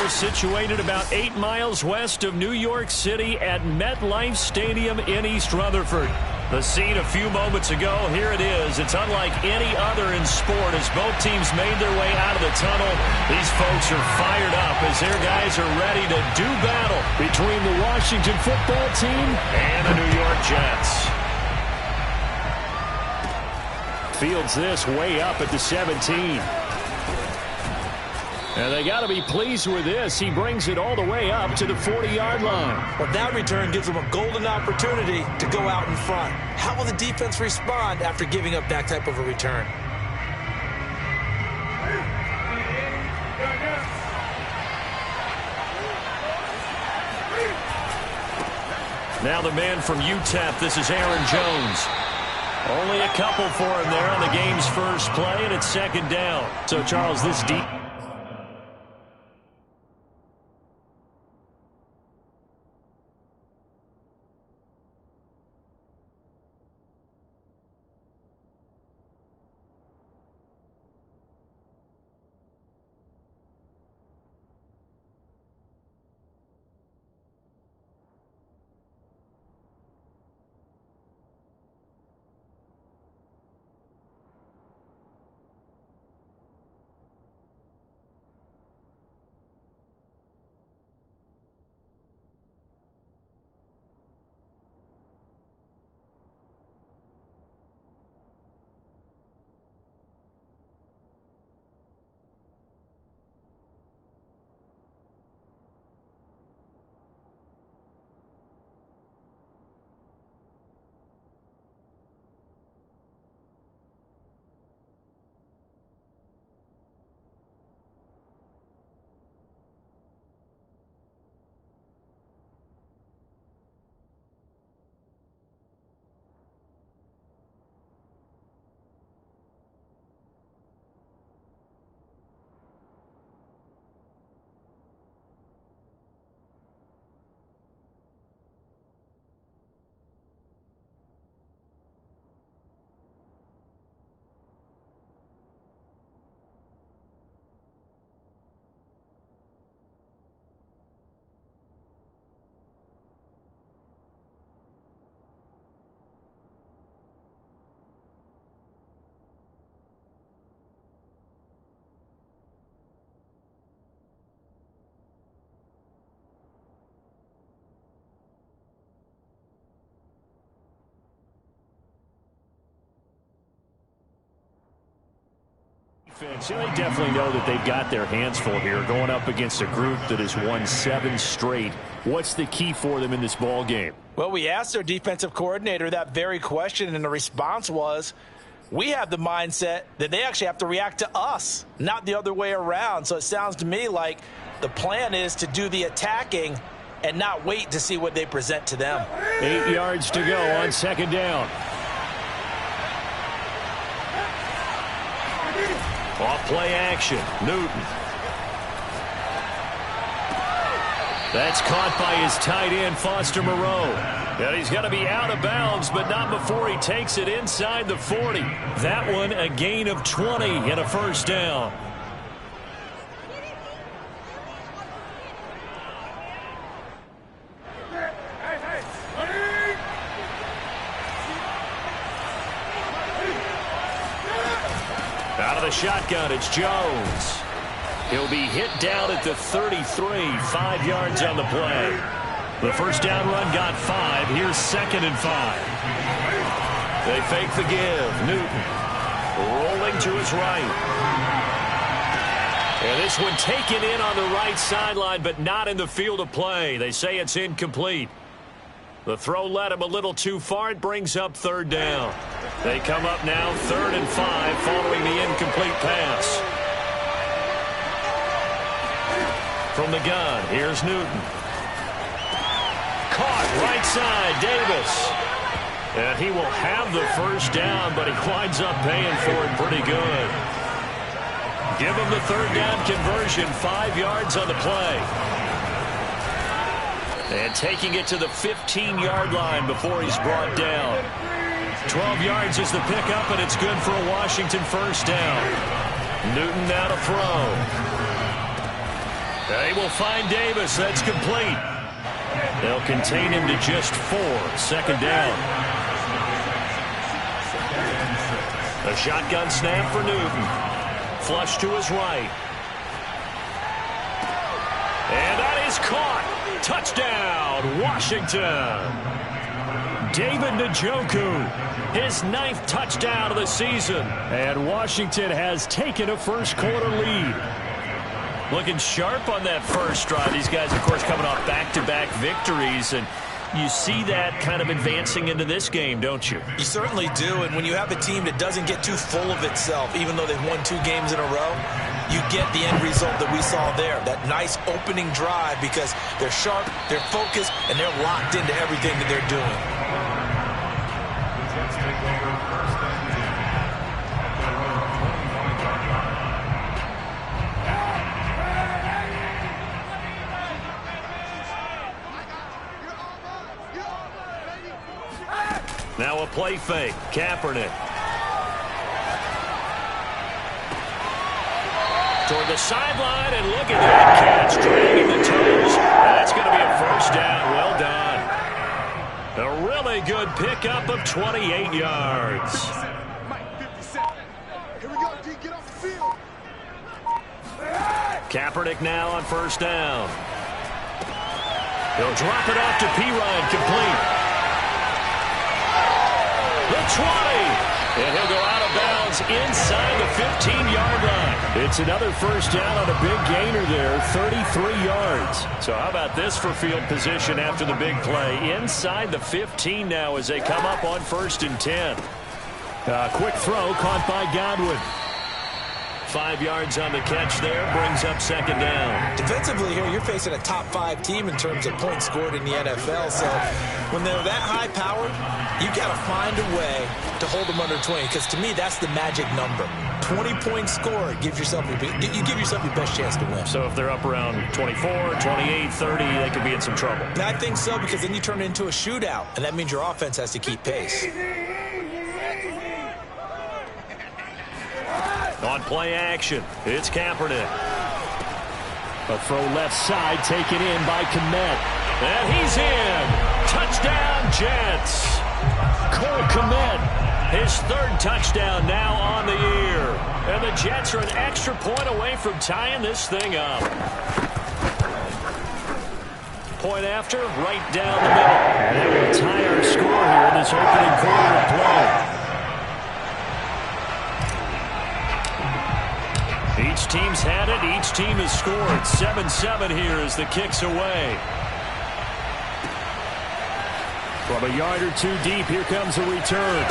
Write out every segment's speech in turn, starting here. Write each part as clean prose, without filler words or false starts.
They're situated about 8 miles west of New York City at MetLife Stadium in East Rutherford. The scene a few moments ago, here it is. It's unlike any other in sport as both teams made their way out of the tunnel. These folks are fired up as their guys are ready to do battle between the Washington football team and the New York Jets. Fields this way up at the 17. And they got to be pleased with this. He brings it all the way up to the 40-yard line. Well, that return gives them a golden opportunity to go out in front. How will the defense respond after giving up that type of a return? Now the man from UTEP, this is Aaron Jones. Only a couple for him there on the game's first play, and it's second down. So, Charles, this deep... They definitely know that they've got their hands full here going up against a group that has won 7 straight. What's the key for them in this ball game? Well, we asked their defensive coordinator that very question, and the response was, we have the mindset that they actually have to react to us, not the other way around. So it sounds to me like the plan is to do the attacking and not wait to see what they present to them. 8 yards to go on second down. Off play action, Newton. That's caught by his tight end, Foster Moreau. And he's got to be out of bounds, but not before he takes it inside the 40. That one a gain of 20 and a first down. Out of the shotgun, it's Jones. He'll be hit down at the 33, 5 yards on the play. The first down run got 5. Here's 2nd and 5. They fake the give. Newton rolling to his right. And this one taken in on the right sideline, but not in the field of play. They say it's incomplete. The throw led him a little too far. It brings up 3rd down. They come up now 3rd and 5 following the incomplete pass. From the gun, here's Newton. Caught right side, Davis. And he will have the first down, but he winds up paying for it pretty good. Give him the 3rd down conversion, 5 yards on the play. And taking it to the 15-yard line before he's brought down. 12 yards is the pickup, and it's good for a Washington first down. Newton now to throw. They will find Davis. That's complete. They'll contain him to just 4. Second down. A shotgun snap for Newton. Flush to his right. And that is caught. Touchdown, Washington. David Njoku, his 9th touchdown of the season. And Washington has taken a first-quarter lead. Looking sharp on that first drive. These guys, of course, coming off back-to-back victories, and you see that kind of advancing into this game, don't you? You certainly do, and when you have a team that doesn't get too full of itself, even though they've won 2 games in a row, you get the end result that we saw there, that nice opening drive, because they're sharp, they're focused, and they're locked into everything that they're doing. Now a play fake. Kaepernick. Toward the sideline, and look at that catch, dragging the toes. That's going to be a first down. Well done. A really good pickup of 28 yards. Kaepernick now on first down. He'll drop it off to Pirine, complete. The 20, and he'll go out of bounds inside the 15-yard line. It's another first down on a big gainer there, 33 yards. So how about this for field position after the big play? Inside the 15 now as they come up on 1st and 10. Quick throw caught by Godwin. 5 yards on the catch there, brings up second down. Defensively here, you're facing a top 5 team in terms of points scored in the NFL. So when they're that high powered, you've got to find a way to hold them under 20, because to me, that's the magic number. 20 points scored, you give yourself your best chance to win. So if they're up around 24, 28, 30, they could be in some trouble. And I think so, because then you turn it into a shootout, and that means your offense has to keep pace. On play action, it's Kaepernick. A throw left side taken in by Kmet. And he's in. Touchdown, Jets. Cole Kmet, his 3rd touchdown now on the year. And the Jets are an extra point away from tying this thing up. Point after, right down the middle. And that will tie our score here in this opening quarter of play. Each team's had it. Each team has scored. 7-7 here as the kick's away. From a yard or 2 deep, here comes a return.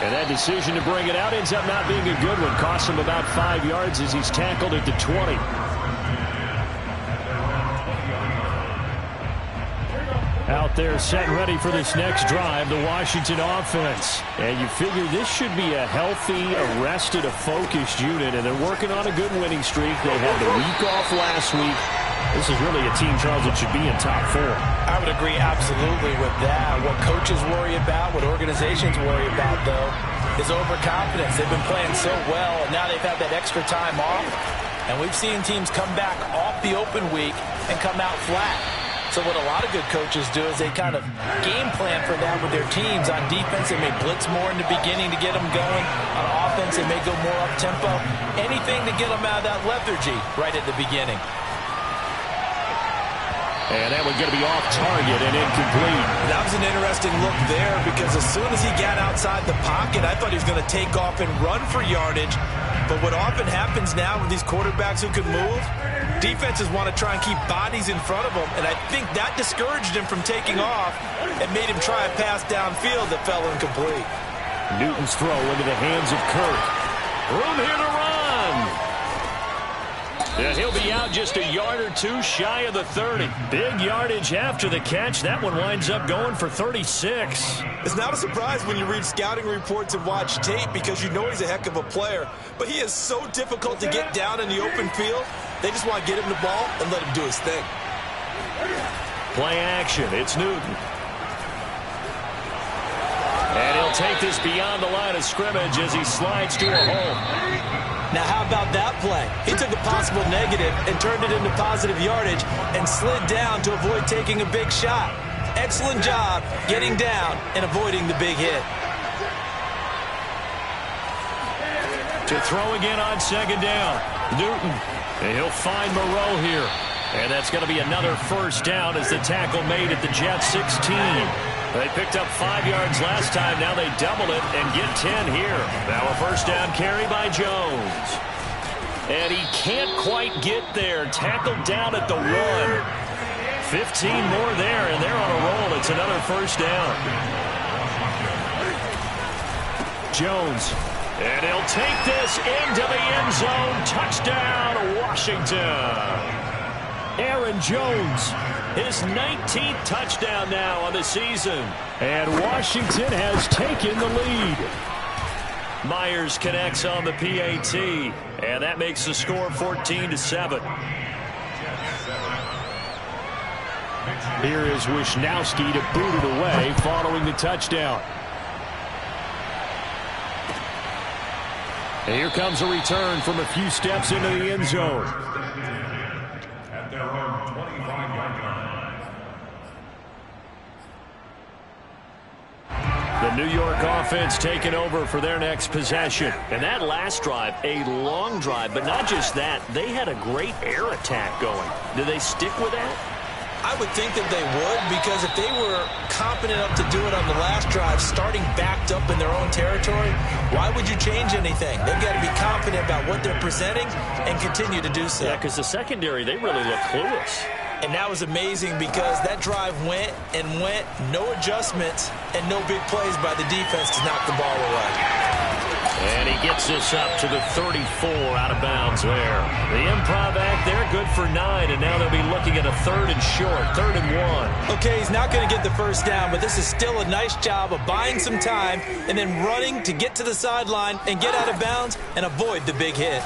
And that decision to bring it out ends up not being a good one. Costs him about 5 yards as he's tackled at the 20. Out there set and ready for this next drive, the Washington offense. And you figure this should be a healthy, arrested, a focused unit, and they're working on a good winning streak. They had the week off last week. This is really a team, Charles, that should be in top 4. I would agree absolutely with that. What coaches worry about, what organizations worry about, though, is overconfidence. They've been playing so well, and now they've had that extra time off. And we've seen teams come back off the open week and come out flat. So what a lot of good coaches do is they kind of game plan for that with their teams. On defense, they may blitz more in the beginning to get them going. On offense, they may go more up-tempo. Anything to get them out of that lethargy right at the beginning. And that one's going to be off target and incomplete. That was an interesting look there, because as soon as he got outside the pocket, I thought he was going to take off and run for yardage. But what often happens now with these quarterbacks who can move, defenses want to try and keep bodies in front of them, and I think that discouraged him from taking off and made him try a pass downfield that fell incomplete. Newton's throw into the hands of Kirk. Room here to run. And he'll be out just a yard or 2 shy of the 30. Big yardage after the catch. That one winds up going for 36. It's not a surprise when you read scouting reports and watch tape, because you know he's a heck of a player. But he is so difficult to get down in the open field. They just want to get him the ball and let him do his thing. Play action. It's Newton. And he'll take this beyond the line of scrimmage as he slides to a hole. Now, how about that play? He took a possible negative and turned it into positive yardage and slid down to avoid taking a big shot. Excellent job getting down and avoiding the big hit. To throw again on second down. Newton. And he'll find Moreau here. And that's going to be another first down as the tackle made at the Jets 16. They picked up 5 yards last time. Now they double it and get 10 here. Now a first down carry by Jones. And he can't quite get there. Tackled down at the 1. 15 more there, and they're on a roll. It's another first down. Jones. And he'll take this into the end zone. Touchdown, Washington. Aaron Jones, his 19th touchdown now on the season. And Washington has taken the lead. Myers connects on the PAT, and that makes the score 14-7. Here is Wisnowski to boot it away following the touchdown. And here comes a return from a few steps into the end zone. At their own 25-yard line. The New York offense taking over for their next possession. And that last drive, a long drive, but not just that. They had a great air attack going. Do they stick with that? I would think that they would, because if they were confident enough to do it on the last drive, starting backed up in their own territory, why would you change anything? They've got to be confident about what they're presenting and continue to do so. Yeah, because the secondary, they really look clueless. And that was amazing because that drive went and went, no adjustments, and no big plays by the defense to knock the ball away. And he gets this up to the 34 out of bounds there. The improv act there, good for 9, and now they'll be looking at a 3rd and short, 3rd and 1. Okay, he's not going to get the first down, but this is still a nice job of buying some time and then running to get to the sideline and get out of bounds and avoid the big hit.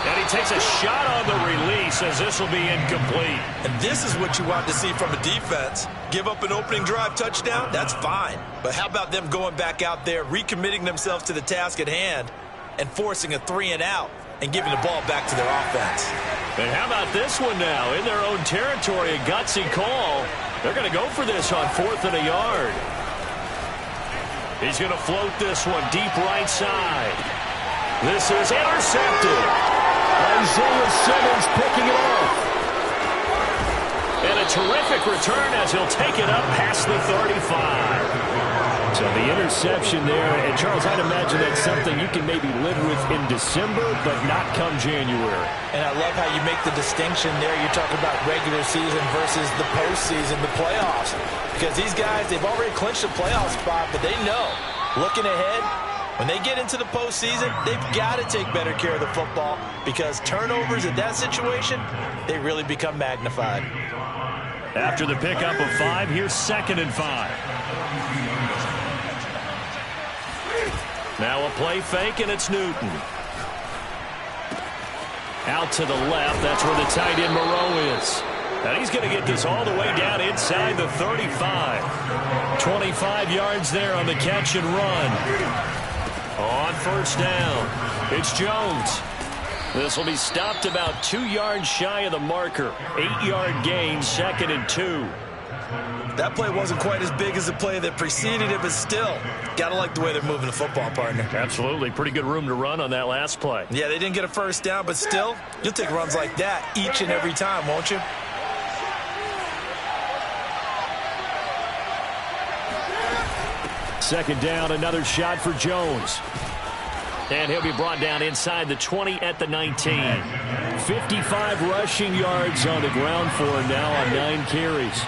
And he takes a shot on the release as this will be incomplete. And this is what you want to see from a defense. Give up an opening drive touchdown, that's fine. But how about them going back out there, recommitting themselves to the task at hand, and forcing a 3 and out and giving the ball back to their offense. And how about this one now? In their own territory, a gutsy call. They're going to go for this on 4th and a yard. He's going to float this one deep right side. This is intercepted. Isaiah Simmons picking it off. And a terrific return as he'll take it up past the 35. So the interception there, and Charles, I'd imagine that's something you can maybe live with in December, but not come January. And I love how you make the distinction there. You're talking about regular season versus the postseason, the playoffs. Because these guys, they've already clinched a playoff spot, but they know, looking ahead, when they get into the postseason, they've got to take better care of the football, because turnovers in that situation, they really become magnified. After the pickup of 5, here's 2nd and 5. Now a play fake, and it's Newton. Out to the left, that's where the tight end Moreau is. And he's going to get this all the way down inside the 35. 25 yards there on the catch and run. On first down, it's Jones. This will be stopped about 2 yards shy of the marker. 8-yard gain, 2nd and 2. That play wasn't quite as big as the play that preceded it, but still, got to like the way they're moving the football, partner. Absolutely. Pretty good room to run on that last play. Yeah, they didn't get a first down, but still, you'll take runs like that each and every time, won't you? Second down, another shot for Jones. And he'll be brought down inside the 20 at the 19. 55 rushing yards on the ground for him now on 9 carries.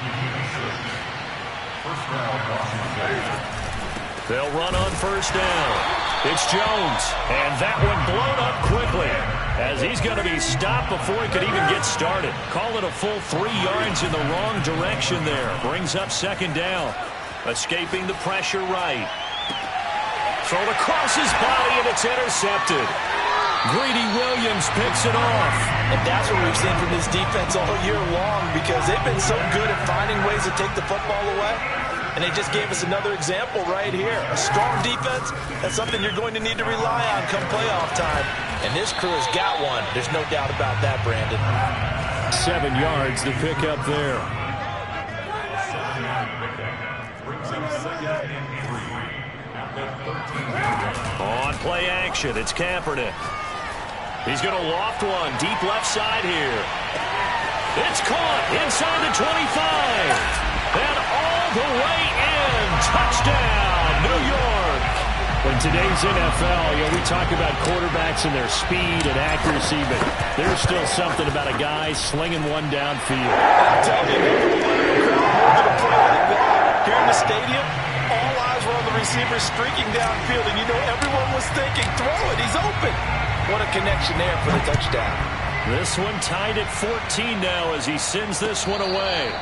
They'll run on first down. It's Jones. And that one blown up quickly as he's going to be stopped before he could even get started. Call it a full 3 yards in the wrong direction there. Brings up second down. Escaping the pressure right. Thrown across his body, and it's intercepted. Greedy Williams picks it off. And that's what we've seen from this defense all year long, because they've been so good at finding ways to take the football away. And they just gave us another example right here. A strong defense, that's something you're going to need to rely on come playoff time. And this crew has got one. There's no doubt about that, Brandon. 7 yards to pick up there. On play action, it's Kaepernick. He's going to loft one deep left side here. It's caught inside the 25. And all the way in. Touchdown, New York. In today's NFL, we talk about quarterbacks and their speed and accuracy, but there's still something about a guy slinging one downfield. I'm telling you, here in the stadium, all eyes were on the receiver streaking downfield, and everyone was thinking, throw it, he's open. What a connection there for the touchdown. This one tied at 14 now as he sends this one away.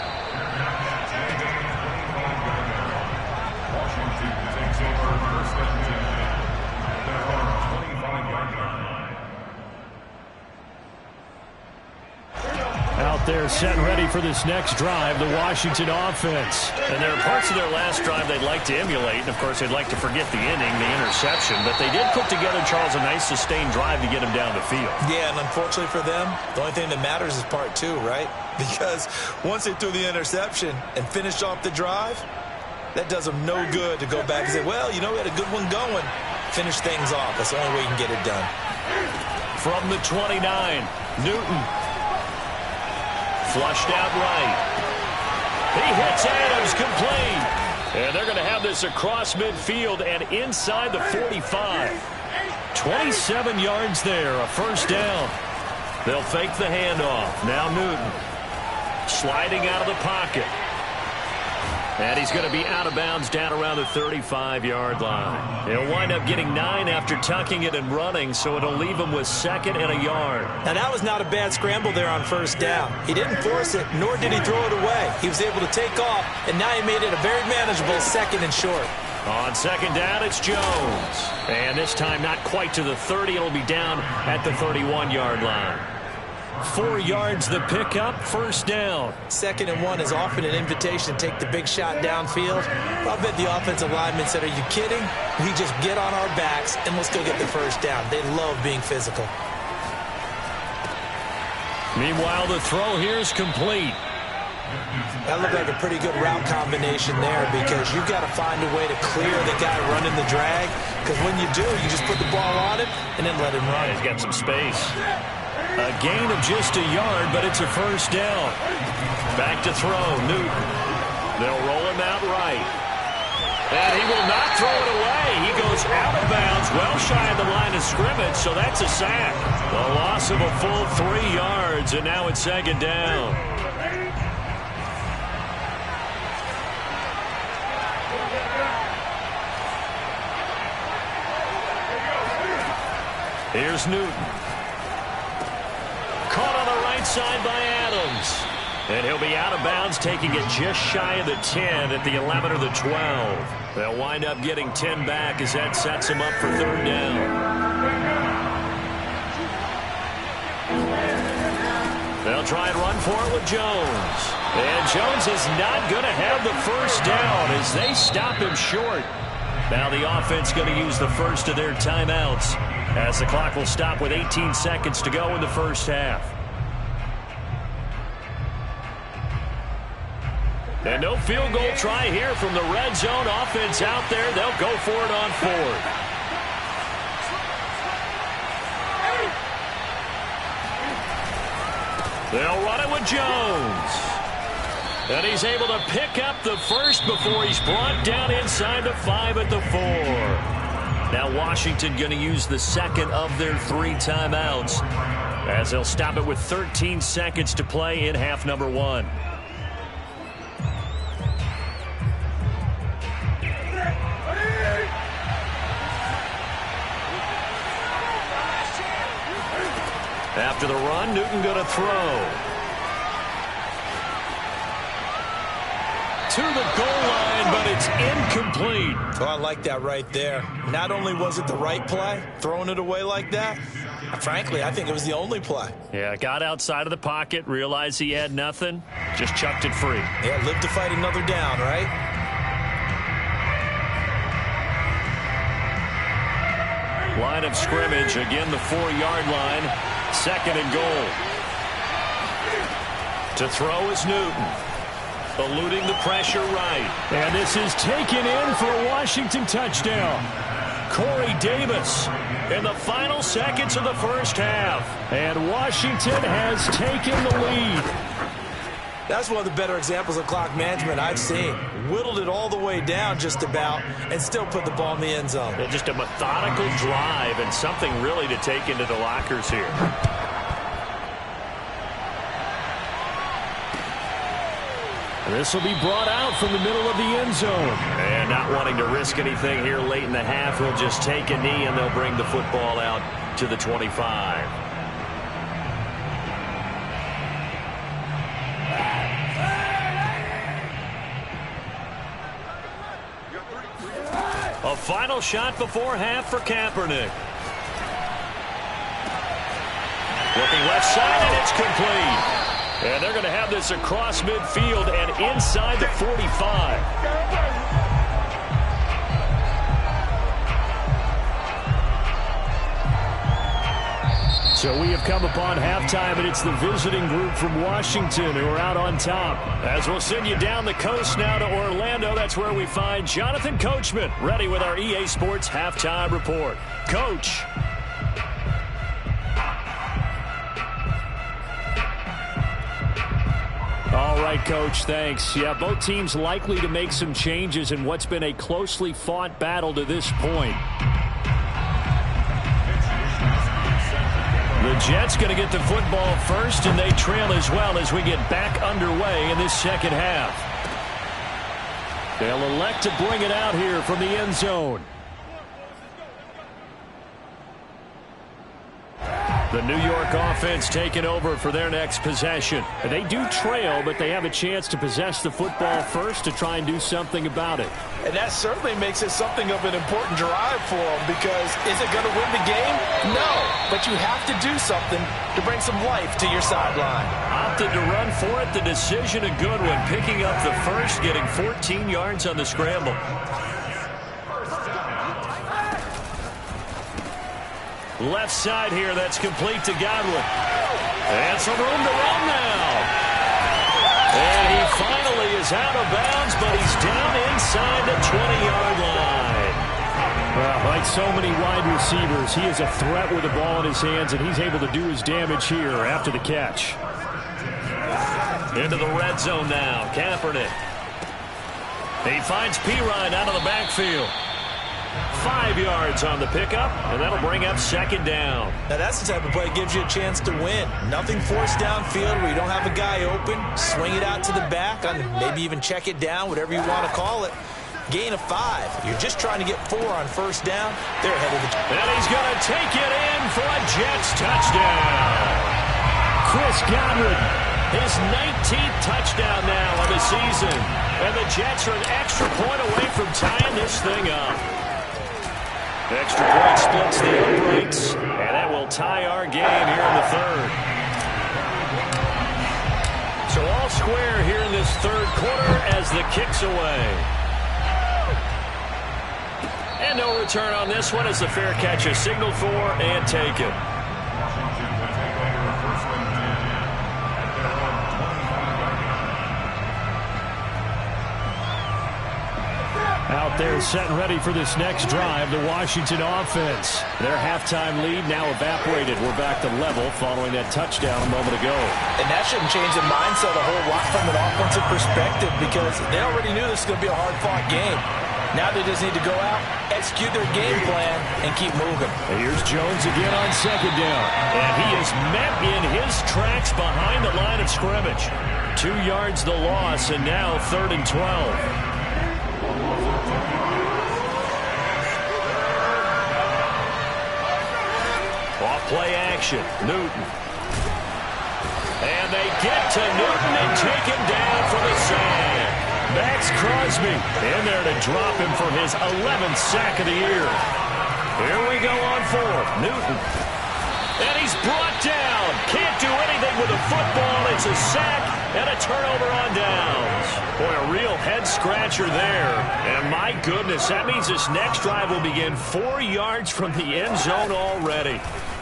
Out there set ready for this next drive, the Washington offense. And there are parts of their last drive they'd like to emulate. And, of course, they'd like to forget the inning, the interception. But they did put together, Charles, a nice sustained drive to get him down the field. Yeah, and unfortunately for them, the only thing that matters is part 2, right? Because once they threw the interception and finished off the drive, that does them no good to go back and say, well, we had a good one going. Finish things off. That's the only way you can get it done. From the 29, Newton. Flushed out right. He hits Adams complete. And they're going to have this across midfield and inside the 45. 27 yards there, a first down. They'll fake the handoff. Now Newton sliding out of the pocket. And he's going to be out of bounds down around the 35-yard line. He'll wind up getting 9 after tucking it and running, so it'll leave him with 2nd and a yard. Now, that was not a bad scramble there on first down. He didn't force it, nor did he throw it away. He was able to take off, and now he made it a very manageable 2nd and short. On 2nd down, it's Jones. And this time not quite to the 30. It'll be down at the 31-yard line. 4 yards the pickup, first down. 2nd and 1 is often an invitation to take the big shot downfield. I bet the offensive lineman said, are you kidding? We just get on our backs and let's go get the first down. They love being physical. Meanwhile, the throw here is complete. That looked like a pretty good route combination there because you've got to find a way to clear the guy running the drag. Because when you do, you just put the ball on him and then let him run. He's got some space. A gain of just a yard, but it's a first down. Back to throw, Newton. They'll roll him out right. And he will not throw it away. He goes out of bounds, well shy of the line of scrimmage, so that's a sack. The loss of a full 3 yards, and now it's 2nd down. Here's Newton. Caught on the right side by Adams. And he'll be out of bounds, taking it just shy of the 10 at the 11 or the 12. They'll wind up getting 10 back as that sets him up for 3rd down. They'll try and run for it with Jones. And Jones is not going to have the first down as they stop him short. Now the offense going to use the first of their timeouts as the clock will stop with 18 seconds to go in the first half. And no field goal try here from the red zone. Offense out there. They'll go for it on 4th. They'll run it with Jones. And he's able to pick up the first before he's brought down inside the 5 at the 4. Now Washington going to use the 2nd of their 3 timeouts as they'll stop it with 13 seconds to play in half number 1. After the run, Newton going to throw. To the goal line, but it's incomplete. Oh, I like that right there. Not only was it the right play, throwing it away like that, frankly, I think it was the only play. Yeah, got outside of the pocket, realized he had nothing, just chucked it free. Yeah, live to fight another down, right? Line of scrimmage, again the 4-yard line. 2nd and goal. To throw is Newton. Eluding the pressure right. And this is taken in for a Washington touchdown. Corey Davis in the final seconds of the first half. And Washington has taken the lead. That's one of the better examples of clock management I've seen. Whittled it all the way down just about and still put the ball in the end zone. Yeah, just a methodical drive and something really to take into the lockers here. This will be brought out from the middle of the end zone. And not wanting to risk anything here late in the half, he'll just take a knee and they'll bring the football out to the 25. A final shot before half for Kaepernick. Looking left side, and it's complete. And they're going to have this across midfield and inside the 45. So we have come upon halftime, and it's the visiting group from Washington who are out on top. As we'll send you down the coast now to Orlando, that's where we find Jonathan Coachman, ready with our EA Sports Halftime Report. Coach. All right, Coach, thanks. Yeah, both teams likely to make some changes in what's been a closely fought battle to this point. The Jets going to get the football first, and they trail as well as we get back underway in this second half. They'll elect to bring it out here from the end zone. The New York offense taking over for their next possession. They do trail, but they have a chance to possess the football first to try and do something about it. And that certainly makes it something of an important drive for them, because is it going to win the game? No, but you have to do something to bring some life to your sideline. Opted to run for it. The decision a good one. Picking up the first, getting 14 yards on the scramble. Left side here, that's complete to Godwin. And some room to run now. And he finally is out of bounds, but he's down inside the 20-yard line. Well, like so many wide receivers, he is a threat with the ball in his hands, and he's able to do his damage here after the catch. Into the red zone now, Kaepernick. He finds Pirine out of the backfield. 5 yards on the pickup, and that'll bring up second down. Now that's the type of play that gives you a chance to win. Nothing forced downfield where you don't have a guy open. Swing it out to the back, maybe even check it down, whatever you want to call it. Gain of 5. You're just trying to get 4 on first down. They're ahead of the... And he's going to take it in for a Jets touchdown. Chris Godwin. His 19th touchdown now of the season. And the Jets are an extra point away from tying this thing up. Extra point splits the uprights, and that will tie our game here in the third. So all square here in this third quarter as the kick's away. And no return on this one as the fair catch is signaled for and taken. Out there set and ready for this next drive, the Washington offense. Their halftime lead now evaporated. We're back to level following that touchdown a moment ago. And that shouldn't change the mindset a whole lot from an offensive perspective, because they already knew this was going to be a hard-fought game. Now they just need to go out, execute their game plan, and keep moving. And here's Jones again on second down. And he is met in his tracks behind the line of scrimmage. 2 yards the loss, and now 3rd and 12. Play action, Newton. And they get to Newton and take him down for the sack. Max Crosby in there to drop him for his 11th sack of the year. Here we go on 4th. Newton. And he's brought down. Can't do anything with the football. It's a sack and a turnover on downs. Boy, a real head-scratcher there. And my goodness, that means this next drive will begin 4 yards from the end zone already.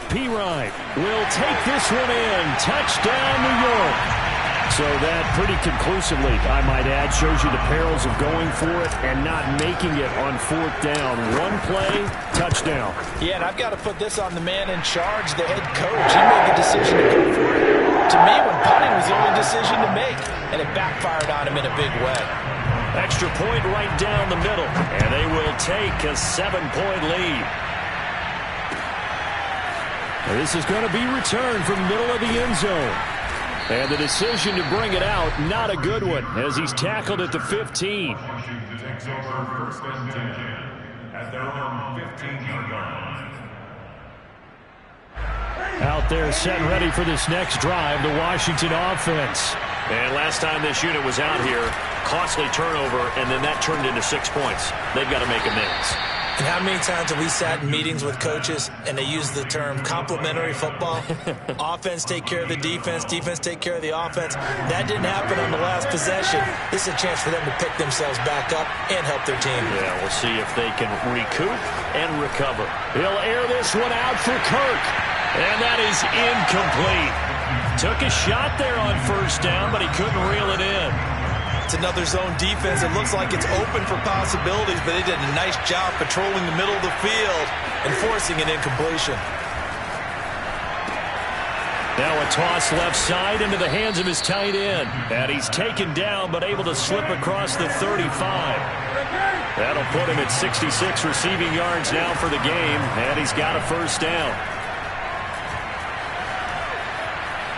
P-Ryan will take this one in. Touchdown, New York. So that pretty conclusively, I might add, shows you the perils of going for it and not making it on 4th down. One play, touchdown. Yeah, and I've got to put this on the man in charge, the head coach. He made the decision to go for it. To me, when punting was the only decision to make, and it backfired on him in a big way. Extra point right down the middle, and they will take a 7-point lead. This is going to be returned from the middle of the end zone. And the decision to bring it out, not a good one, as he's tackled at the 15. Washington takes over 1st and 10 at their own 15-yard line. Out there set and ready for this next drive, the Washington offense. And last time this unit was out here, costly turnover, and then that turned into 6 points. They've got to make amends. And how many times have we sat in meetings with coaches and they use the term complementary football? Offense take care of the defense, defense take care of the offense. That didn't happen on the last possession. This is a chance for them to pick themselves back up and help their team. Yeah, we'll see if they can recoup and recover. He'll air this one out for Kirk. And that is incomplete. Took a shot there on 1st down, but he couldn't reel it in. It's another zone defense. It looks like it's open for possibilities, but they did a nice job patrolling the middle of the field and forcing an incompletion. Now a toss left side into the hands of his tight end. And he's taken down, but able to slip across the 35. That'll put him at 66 receiving yards now for the game, and he's got a 1st down.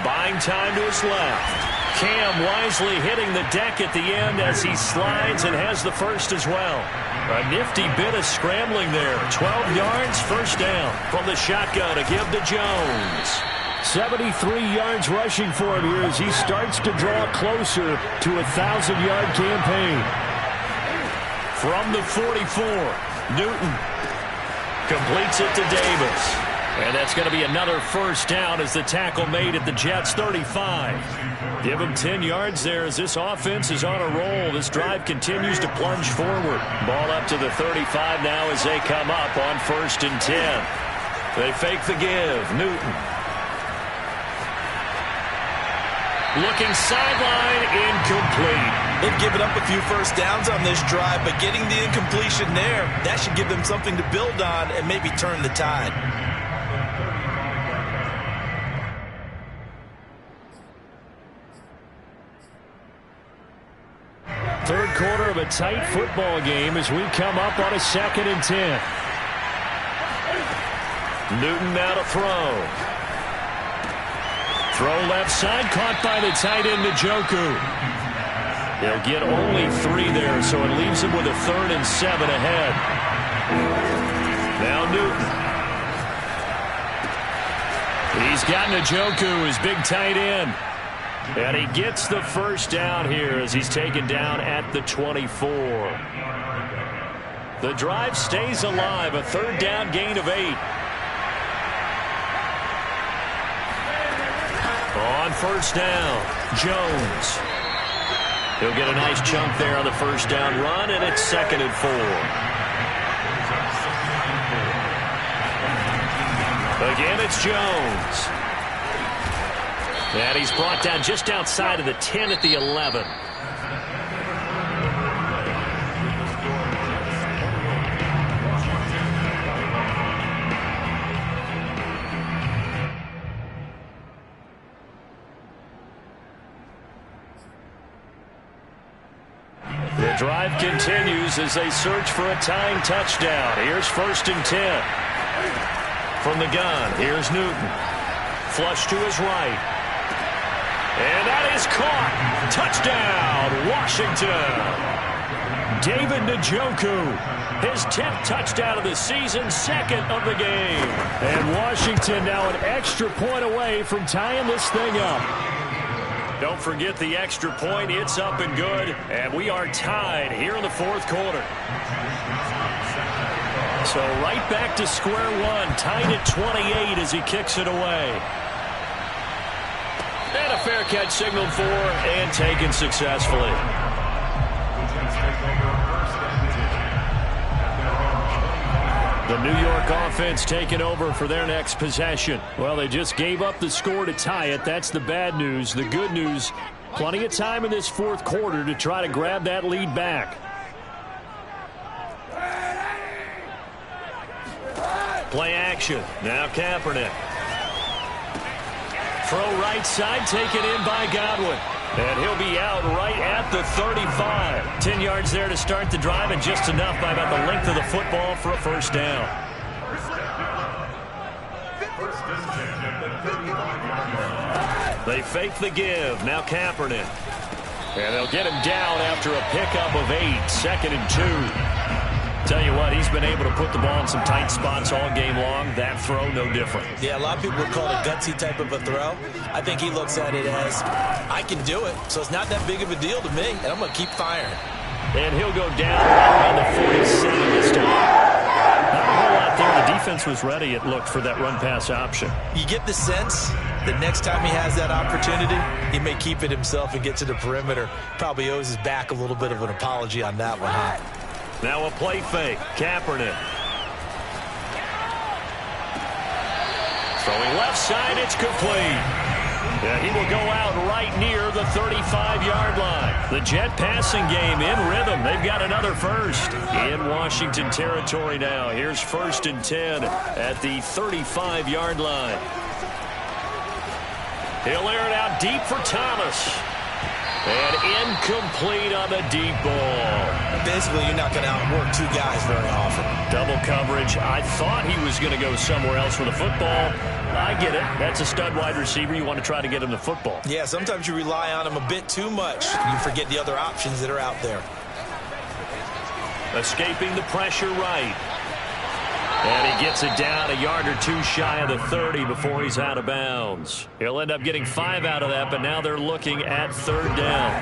Buying time to his left. Cam wisely hitting the deck at the end as he slides and has the 1st as well. A nifty bit of scrambling there. 12 yards, 1st down from the shotgun to give to Jones. 73 yards rushing for him here as he starts to draw closer to a 1,000-yard campaign. From the 44, Newton completes it to Davis. And that's going to be another 1st down as the tackle made at the Jets' 35. Give him 10 yards there as this offense is on a roll. This drive continues to plunge forward. Ball up to the 35 now as they come up on 1st and 10. They fake the give. Newton. Looking sideline, incomplete. They've given up a few 1st downs on this drive, but getting the incompletion there, that should give them something to build on and maybe turn the tide. Third quarter of a tight football game as we come up on a 2nd and 10. Newton now to throw. Throw left side, caught by the tight end, Njoku. They'll get only 3 there, so it leaves him with a 3rd and 7 ahead. Now Newton. He's got Njoku, his big tight end. And he gets the 1st down here as he's taken down at the 24. The drive stays alive, a 3rd down gain of 8. On 1st down, Jones. He'll get a nice chunk there on the 1st down run, and it's 2nd and 4. Again, it's Jones. And he's brought down just outside of the 10 at the 11. The drive continues as they search for a tying touchdown. Here's 1st and 10. From the gun, here's Newton. Flush to his right. And that is caught. Touchdown, Washington. David Njoku. His 10th touchdown of the season, 2nd of the game. And Washington now an extra point away from tying this thing up. Don't forget the extra point. It's up and good. And we are tied here in the 4th quarter. So right back to square one. Tied at 28 as he kicks it away. And a fair catch signaled for and taken successfully. The New York offense taking over for their next possession. Well, they just gave up the score to tie it. That's the bad news. The good news, plenty of time in this fourth quarter to try to grab that lead back. Play action. Now Kaepernick. Throw right side, taken in by Godwin. And he'll be out right at the 35. 10 yards there to start the drive, and just enough by about the length of the football for a first down. They fake the give. Now Kaepernick. And they'll get him down after a pickup of 8. 2nd and 2. Tell you what, he's been able to put the ball in some tight spots all game long. That throw, no different. Yeah, a lot of people would call it a gutsy type of a throw. I think he looks at it as, I can do it, so it's not that big of a deal to me, and I'm going to keep firing. And he'll go down right around the 47 this time. Not a whole lot there. The defense was ready, it looked, for that run-pass option. You get the sense that next time he has that opportunity, he may keep it himself and get to the perimeter. Probably owes his back a little bit of an apology on that one, huh? Now a play fake. Kaepernick. Throwing left side, it's complete. Yeah, he will go out right near the 35-yard line. The Jet passing game in rhythm. They've got another first in Washington territory now. Here's 1st and 10 at the 35-yard line. He'll air it out deep for Thomas. And incomplete on the deep ball. Basically, you're not going to outwork 2 guys very often. Double coverage. I thought he was going to go somewhere else with the football. I get it. That's a stud wide receiver. You want to try to get him the football. Yeah, sometimes you rely on him a bit too much. You forget the other options that are out there. Escaping the pressure right. And he gets it down a yard or 2 shy of the 30 before he's out of bounds. He'll end up getting 5 out of that, but now they're looking at 3rd down.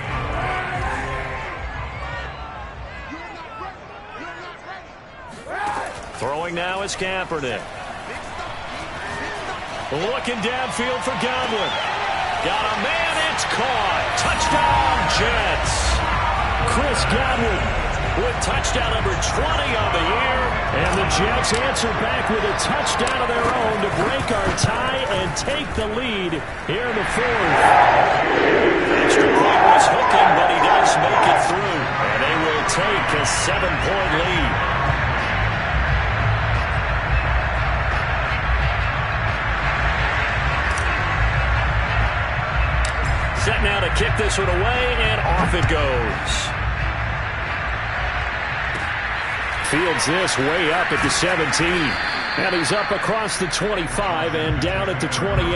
Throwing now is Kaepernick. Looking downfield for Godwin. Got a man, it's caught. Touchdown, Jets. Chris Godwin with touchdown number 20 on the year. And the Jets answer back with a touchdown of their own to break our tie and take the lead here in the 4th. Extra point was hooking, but he does make it through. And they will take a 7-point lead. Set now to kick this one away, and off it goes. Fields this way up at the 17. And he's up across the 25 and down at the 28.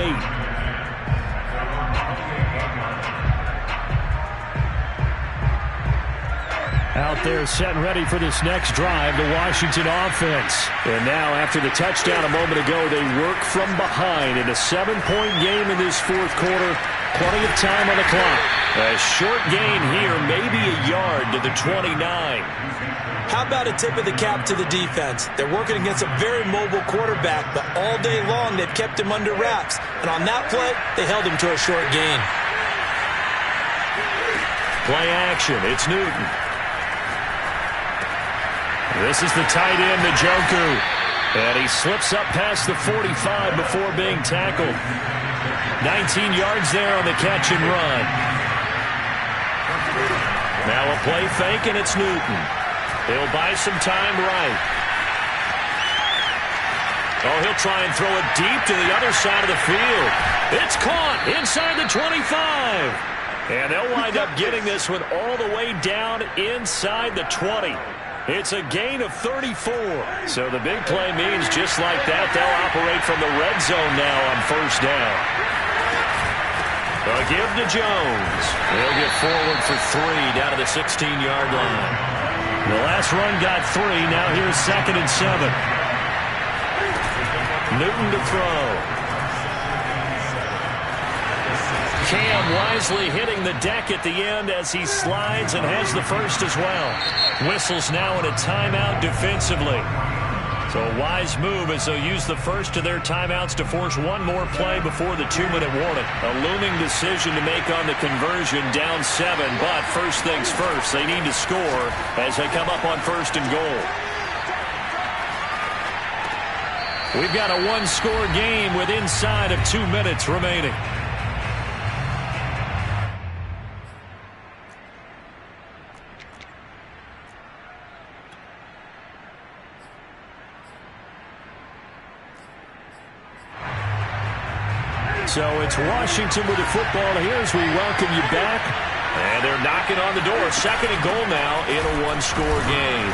Out there set and ready for this next drive, the Washington offense. And now after the touchdown a moment ago, they work from behind in a 7-point game in this 4th quarter. Plenty of time on the clock. A short gain here, maybe a yard to the 29. How about a tip of the cap to the defense? They're working against a very mobile quarterback, but all day long they've kept him under wraps. And on that play, they held him to a short gain. Play action. It's Newton. This is the tight end, Njoku. And he slips up past the 45 before being tackled. 19 yards there on the catch and run. Now a play fake, and it's Newton. He'll buy some time right. Oh, he'll try and throw it deep to the other side of the field. It's caught inside the 25. And they'll wind up getting this one all the way down inside the 20. It's a gain of 34. So the big play means just like that, they'll operate from the red zone now on 1st down. A give to Jones. He'll get forward for 3 down to the 16-yard line. The last run got 3. Now here's 2nd and 7. Newton to throw. Cam wisely hitting the deck at the end as he slides and has the first as well. Whistles now in a timeout defensively. So a wise move as they'll use the first of their timeouts to force one more play before the 2-minute warning. A looming decision to make on the conversion, down 7. But first things first, they need to score as they come up on 1st and goal. We've got a one-score game with inside of 2 minutes remaining. So it's Washington with the football here as we welcome you back. And they're knocking on the door. 2nd and goal now in a one-score game.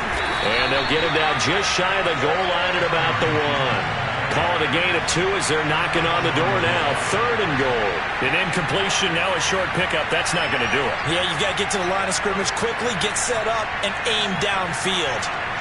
And they'll get him down just shy of the goal line at about the 1. Call it a gain of 2 as they're knocking on the door now. 3rd and goal. An incompletion, now a short pickup. That's not going to do it. Yeah, you got to get to the line of scrimmage quickly, get set up, and aim downfield.